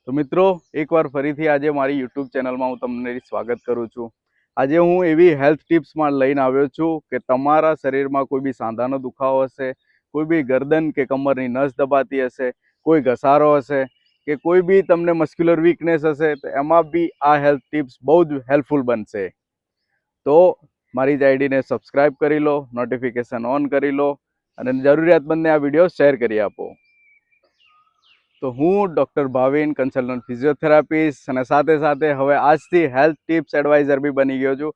તો મિત્રો એકવાર ફરીથી આજે મારી યુટ્યુબ ચેનલમાં હું તમને સ્વાગત કરું છું। આજે હું એવી હેલ્થ ટિપ્સમાં લઈને આવ્યો છું કે તમારા શરીરમાં કોઈ બી સાંધાનો દુખાવો હશે, કોઈ બી ગરદન કે કમરની નસ દબાતી હશે, કોઈ ઘસારો હશે કે કોઈ બી તમને મસ્ક્યુલર વીકનેસ હશે તો એમાં બી આ હેલ્થ ટિપ્સ બહુ જ હેલ્પફુલ બનશે। તો મારી જ આઈડીને સબસ્ક્રાઈબ કરી લો, નોટિફિકેશન ઓન કરી લો અને જરૂરિયાતમંદને આ વિડીયો શેર કરી આપો। તો હું ડૉક્ટર ભાવિન, કન્સલ્ટન્ટ ફિઝિયોથેરાપિસ્ટ અને સાથે સાથે હવે આજથી હેલ્થ ટિપ્સ એડવાઇઝર બી બની ગયો છું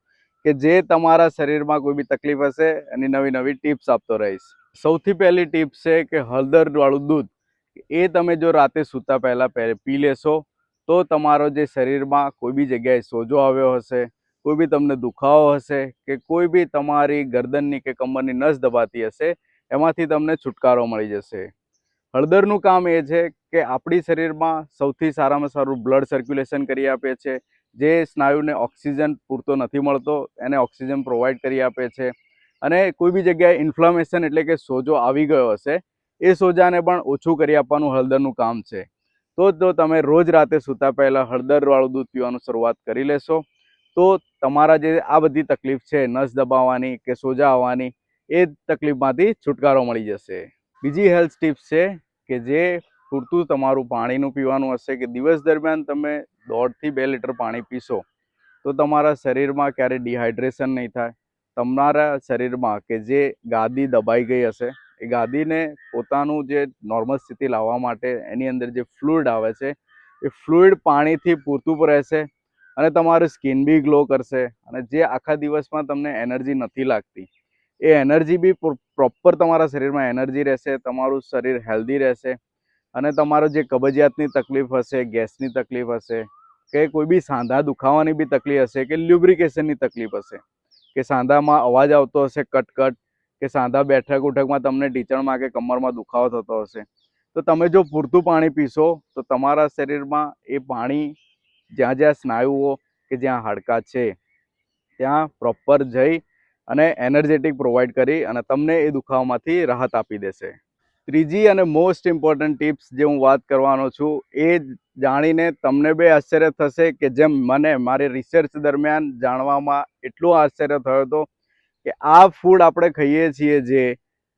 કે જે તમારા શરીરમાં કોઈ બી તકલીફ હશે એની નવી નવી ટિપ્સ આપતો રહીશ। સૌથી પહેલી ટિપ્સ છે કે હળદરવાળું દૂધ એ તમે જો રાતે સૂતા પહેલાં પી લેશો તો તમારો જે શરીરમાં કોઈ બી જગ્યાએ સોજો આવ્યો હશે, કોઈ બી તમને દુખાવો હશે કે કોઈ બી તમારી ગરદનની કે કમરની નસ દબાતી હશે એમાંથી તમને છુટકારો મળી જશે। હળદરનું કામ એ છે કે આપણી શરીરમાં સૌથી સારામાં સારું બ્લડ સર્ક્યુલેશન કરી આપે છે। જે સ્નાયુને ઓક્સિજન પૂરતો નથી મળતો એને ઓક્સિજન પ્રોવાઈડ કરી આપે છે અને કોઈ બી જગ્યાએ ઇન્ફ્લામેશન એટલે કે સોજો આવી ગયો હશે એ સોજાને પણ ઓછું કરી આપવાનું હળદરનું કામ છે। તો જો તમે રોજ રાતે સૂતા પહેલાં હળદરવાળું દૂધ પીવાનું શરૂઆત કરી લેશો તો તમારા જે આ બધી તકલીફ છે નસ દબાવવાની કે સોજા આવવાની એ તકલીફમાંથી છુટકારો મળી જશે। બીજી હેલ્થ ટિપ્સ છે કે જે પૂરતું તમારું પાણીનું પીવાનું હશે કે દિવસ દરમિયાન તમે 1.5 થી 2 લીટર પાણી પીશો તો તમારા શરીરમાં ક્યારેય ડિહાઇડ્રેશન નહીં થાય। તમારા શરીરમાં કે જે ગાદી દબાઈ ગઈ હશે એ ગાદીને પોતાનું જે નોર્મલ સ્થિતિ લાવવા માટે એની અંદર જે ફ્લુઇડ આવે છે એ ફ્લુઇડ પાણીથી પૂરતું રહેશે અને તમારું સ્કિન બી ગ્લો કરશે અને જે આખા દિવસમાં તમને એનર્જી નથી લાગતી એ એનર્જી બી પ્રોપર તમારા શરીરમાં એનર્જી રહેશે, તમારું શરીર હેલ્ધી રહેશે અને તમારો જે કબજિયાતની તકલીફ હશે, ગેસની તકલીફ હશે કે કોઈ બી સાંધા દુખાવાની બી તકલીફ હશે કે લ્યુબ્રિકેશનની તકલીફ હશે કે સાંધામાં અવાજ આવતો હશે કટકટ કે સાંધા બેઠક ઉઠકમાં તમને ઢીંચણમાં કે કમરમાં દુખાવો થતો હશે તો તમે જો પૂરતું પાણી પીશો તો તમારા શરીરમાં એ પાણી જ્યાં જ્યાં સ્નાયુઓ કે જ્યાં હાડકાં છે ત્યાં પ્રોપર જઈ અને એનર્જેટિક પ્રોવાઈડ કરી અને તમને એ દુખાવામાંથી રાહત આપી દેશે। ત્રીજી અને મોસ્ટ ઇમ્પોર્ટન્ટ ટિપ્સ જે હું વાત કરવાનો છું એ જાણીને તમને બી આશ્ચર્ય થશે કે જેમ મને મારી રિસર્ચ દરમિયાન જાણવામાં એટલું આશ્ચર્ય થયો હતો કે આ ફૂડ આપણે ખાઈએ છીએ જે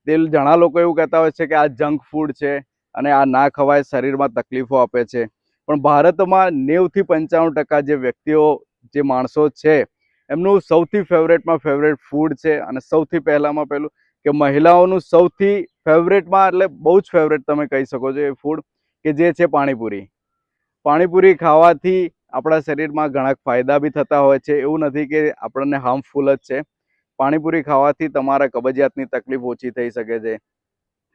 તે ઘણા લોકો એવું કહેતા હોય છે કે આ જંક ફૂડ છે અને આ ના ખવાય, શરીરમાં તકલીફો આપે છે પણ ભારતમાં 90 થી 95% જે વ્યક્તિઓ જે માણસો છે એમનું સૌથી ફેવરેટમાં ફેવરેટ ફૂડ છે અને સૌથી પહેલામાં પહેલું કે મહિલાઓનું સૌથી ફેવરેટમાં એટલે બહુ જ ફેવરેટ તમે કહી શકો છો એ ફૂડ કે જે છે પાણીપુરી। પાણીપુરી ખાવાથી આપણા શરીરમાં ઘણા ફાયદા બી થતા હોય છે, એવું નથી કે આપણને હાર્મફુલ જ છે। પાણીપુરી ખાવાથી તમારા કબજિયાતની તકલીફ ઓછી થઈ શકે છે,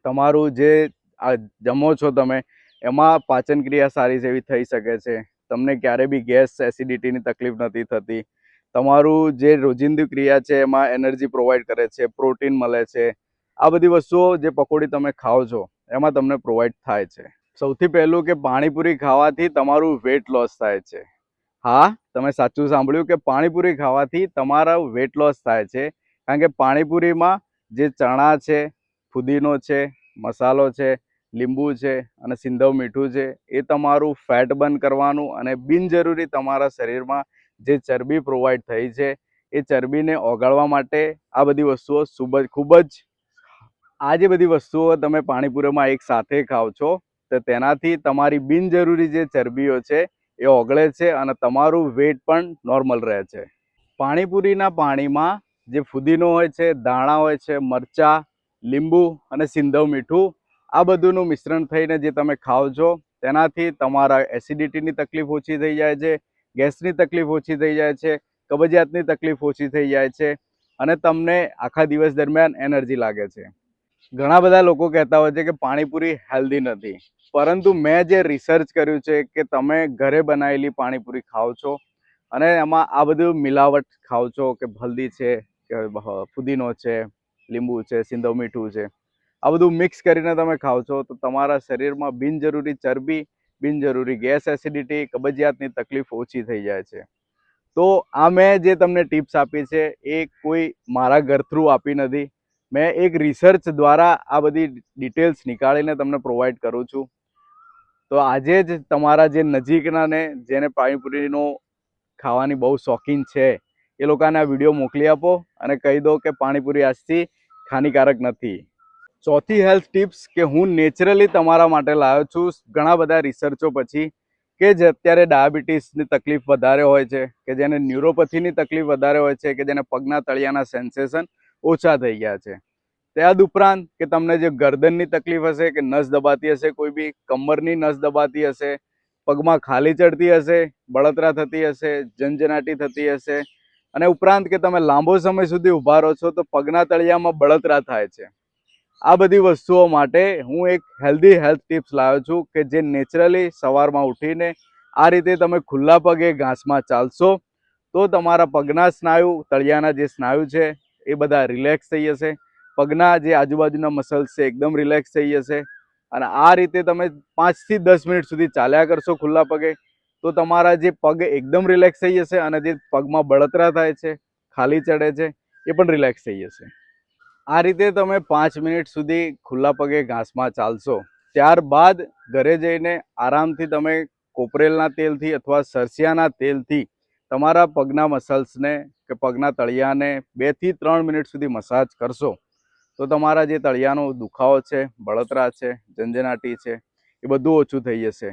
તમારું જે આ જમો છો તમે એમાં પાચન ક્રિયા સારી જેવી થઈ શકે છે, તમને ક્યારે બી ગેસ એસિડિટીની તકલીફ નથી થતી, તમારું જે રોજિંદી ક્રિયા છે એમાં એનર્જી પ્રોવાઈડ કરે છે, પ્રોટીન મળે છે। આ બધી વસ્તુઓ જે પકોડી તમે ખાઓ છો એમાં તમને પ્રોવાઈડ થાય છે। સૌથી પહેલું કે પાણીપુરી ખાવાથી તમારું વેટ લોસ થાય છે। હા, તમે સાચું સાંભળ્યું કે પાણીપુરી ખાવાથી તમારા વેટ લોસ થાય છે કારણ કે પાણીપુરીમાં જે ચણા છે, ફુદીનો છે, મસાલો છે, લીંબુ છે અને સિંધવ મીઠું છે એ તમારું ફેટ બર્ન કરવાનું અને બિનજરૂરી તમારા શરીરમાં જે ચરબી પ્રોવાઈડ થઈ છે એ ચરબીને ઓગાળવા માટે આ બધી વસ્તુઓ ખૂબ જ આ જે બધી વસ્તુઓ તમે પાણીપુરીમાં એક સાથે ખાઓ છો તો તેનાથી તમારી બિનજરૂરી જે ચરબીઓ છે એ ઓગળે છે અને તમારું વેટ પણ નોર્મલ રહે છે। પાણીપુરીના પાણીમાં જે ફુદીનો હોય છે, દાણા હોય છે, મરચાં, લીંબુ અને સિંધવ મીઠું આ બધુંનું મિશ્રણ થઈને જે તમે ખાઓ છો તેનાથી તમારા એસિડિટીની તકલીફ ઓછી થઈ જાય છે, ગેસની તકલીફ ઓછી થઈ જાય છે, કબજિયાતની તકલીફ ઓછી થઈ જાય છે અને તમને આખા દિવસ દરમિયાન એનર્જી લાગે છે। ઘણા બધા લોકો કહેતા હોય છે કે પાણીપુરી હેલ્ધી નથી, પરંતુ મેં જે રિસર્ચ કર્યું છે કે તમે ઘરે બનાવેલી પાણીપુરી ખાઓ છો અને એમાં આ બધું મિલાવટ ખાઓ છો કે હલ્દી છે કે ફુદીનો છે, લીંબુ છે, સિંધવ મીઠું છે, આ બધું મિક્સ કરીને તમે ખાઓ છો તો તમારા શરીરમાં બિનજરૂરી ચરબી, બિનજરૂરી ગેસ એસિડિટી, કબજિયાતની તકલીફ ઓછી થઈ જાય છે। તો આ મેં જે તમને ટિપ્સ આપી છે એ કોઈ મારા ઘર થ્રુ આપી નથી, મેં એક રિસર્ચ દ્વારા આ બધી ડિટેલ્સ નીકાળીને તમને પ્રોવાઈડ કરું છું। તો આજે જ તમારા જે નજીકના ને જેને પાણીપુરીનો ખાવાની બહુ શોખીન છે એ લોકોને આ વિડીયો મોકલી આપો અને કહી દો કે પાણીપુરી આજથી હાનિકારક નથી. ચોથી હેલ્થ ટિપ્સ કે હું નેચરલી તમારા માટે લાવ્યો છું ઘણા બધા રિસર્ચો પછી, કે જે અત્યારે ડાયાબિટીસની તકલીફ વધારે હોય છે, કે જેને ન્યુરોપથીની તકલીફ વધારે હોય છે, કે જેને પગના તળિયાના સેન્સેશન ઓછા થઈ ગયા છે. ત્યાદ ઉપરાંત કે તમને જે ગરદનની તકલીફ હશે, કે નસ દબાતી હશે, કોઈ બી કમરની નસ દબાતી હશે, પગમાં ખાલી ચડતી હશે, બળતરા થતી હશે, ઝંઝનાટી થતી હશે, અને ઉપરાંત કે તમે લાંબો સમય સુધી ઊભા રહો છો તો પગના તળિયામાં બળતરા થાય છે. આ બધી વસ્તુઓ માટે હું એક હેલ્ધી હેલ્થ ટિપ્સ લાવ્યો છું કે જે નેચરલી સવારમાં ઉઠીને આ રીતે તમે ખુલ્લા પગે ઘાસમાં ચાલશો તો તમારા પગના સ્નાયુ, તળિયાના જે સ્નાયુ છે એ બધા રિલેક્સ થઈ જશે. પગના જે આજુબાજુના મસલ્સ છે એકદમ રિલેક્સ થઈ જશે. અને આ રીતે તમે 5 થી 10 મિનિટ સુધી ચાલ્યા કરશો ખુલ્લા પગે તો તમારા જે પગ એકદમ રિલેક્સ થઈ જશે અને જે પગમાં બળતરા થાય છે, ખાલી ચડે છે, એ પણ રિલેક્સ થઈ જશે. આ રીતે તમે 5 મિનિટ સુધી ખુલ્લા પગે ઘાસમાં ચાલશો. ત્યારબાદ ઘરે જઈને આરામથી તમે કોપરેલના તેલથી અથવા સરસિયાના તેલથી તમારા પગના મસલ્સને કે પગના તળિયાને 2 થી 3 મિનિટ સુધી મસાજ કરશો તો તમારા જે તળિયાનો દુખાવો છે, બળતરા છે, ઝંઝનાટી છે, એ બધું ઓછું થઈ જશે.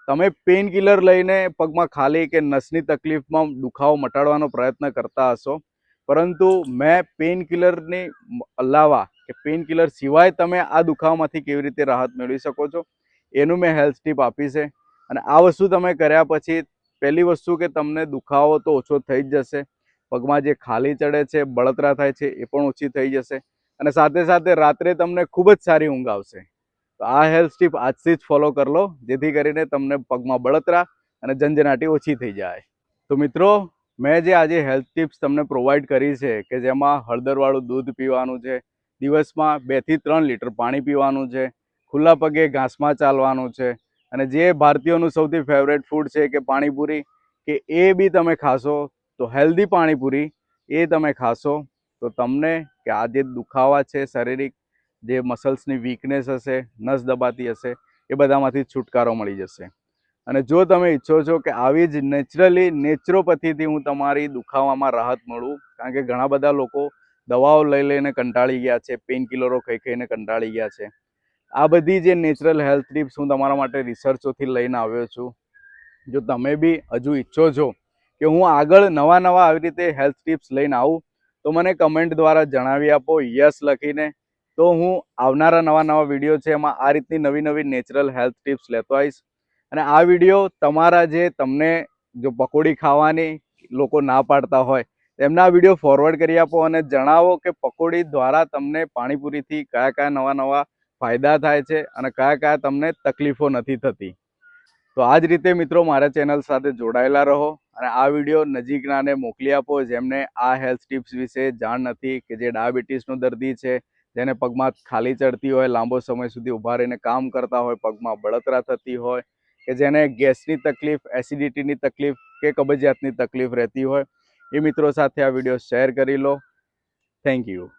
તમે પેઇન કિલર લઈને પગમાં ખાલી કે નસની તકલીફમાં દુખાવો મટાડવાનો પ્રયત્ન કરતા હશો, પરંતુ મેં પેઇન કિલરની અલાવા કે પેઇન કિલર સિવાય તમે આ દુખાવામાંથી કેવી રીતે રાહત મેળવી શકો છો એનું મેં હેલ્થ ટીપ આપી છે. અને આ વસ્તુ તમે કર્યા પછી પહેલી વસ્તુ કે તમને દુખાવો તો ઓછો થઈ જ જશે, પગમાં જે ખાલી ચડે છે, બળતરા થાય છે એ પણ ઓછી થઈ જશે, અને સાથે સાથે રાત્રે તમને ખૂબ જ સારી ઊંઘ આવશે. તો આ હેલ્થ ટીપ આજથી જ ફોલો કરી લો જેથી કરીને તમને પગમાં બળતરા અને ઝંઝનાટી ઓછી થઈ જાય. તો મિત્રો, મેં જે આજે હેલ્થ ટિપ્સ તમને પ્રોવાઈડ કરી છે કે જેમાં હળદરવાળું દૂધ પીવાનું છે, દિવસમાં 2 થી 3 લીટર પાણી પીવાનું છે, ખુલ્લા પગે ઘાસમાં ચાલવાનું છે, અને જે ભારતીયોનું સૌથી ફેવરેટ ફૂડ છે કે પાણીપુરી, કે એ બી તમે ખાશો તો હેલ્ધી પાણીપુરી એ તમે ખાશો તો તમને કે આ જે દુખાવા છે, શારીરિક જે મસલ્સની વીકનેસ હશે, નસ દબાતી હશે, એ બધામાંથી છુટકારો મળી જશે. અને જો તમે ઈચ્છો છો કે આવી જ નેચરલી નેચરોપથીથી હું તમારી દુખાવામાં રાહત મળું, કારણ કે ઘણા બધા લોકો દવાઓ લઈ લઈને કંટાળી ગયા છે, પેઇન કિલરો ખાઈ ખાઈને કંટાળી ગયા છે. આ બધી જે નેચરલ હેલ્થ ટિપ્સ હું તમારા માટે રિસર્ચોથી લઈને આવ્યો છું. જો તમે બી હજુ ઈચ્છો છો કે હું આગળ નવા આવી રીતે હેલ્થ ટિપ્સ લઈને આવું તો મને કમેન્ટ દ્વારા જણાવી આપો, યસ લખીને. તો હું આવનારા નવા વિડીયો છે એમાં આ રીતની નવી નેચરલ હેલ્થ ટિપ્સ લેતો આવીશ. અને આ વિડીયો તમારા જે તમને જો પકોડી ખાવાની લોકો ના પાડતા હોય એમના વિડીયો ફોરવર્ડ કરી આપો અને જણાવો કે પકોડી દ્વારા તમને પાણીપુરીથી કયા નવા ફાયદા થાય છે અને કયા તમને તકલીફો નથી થતી. તો આ જ રીતે મિત્રો મારા ચેનલ સાથે જોડાયેલા રહો અને આ વિડીયો નજીકનાને મોકલી આપો જેમને આ હેલ્થ ટિપ્સ વિશે જાણ નથી, કે જે ડાયાબિટીસનો દર્દી છે, જેને પગમાં ખાલી ચડતી હોય, લાંબો સમય સુધી ઊભા રહીને કામ કરતા હોય, પગમાં બળતરા થતી હોય, કે જેને ગેસની તકલીફ, એસિડિટીની તકલીફ કે કબજિયાતની તકલીફ રહેતી હોય, એ મિત્રો સાથે આ વિડીયો શેર કરી લો. Thank you.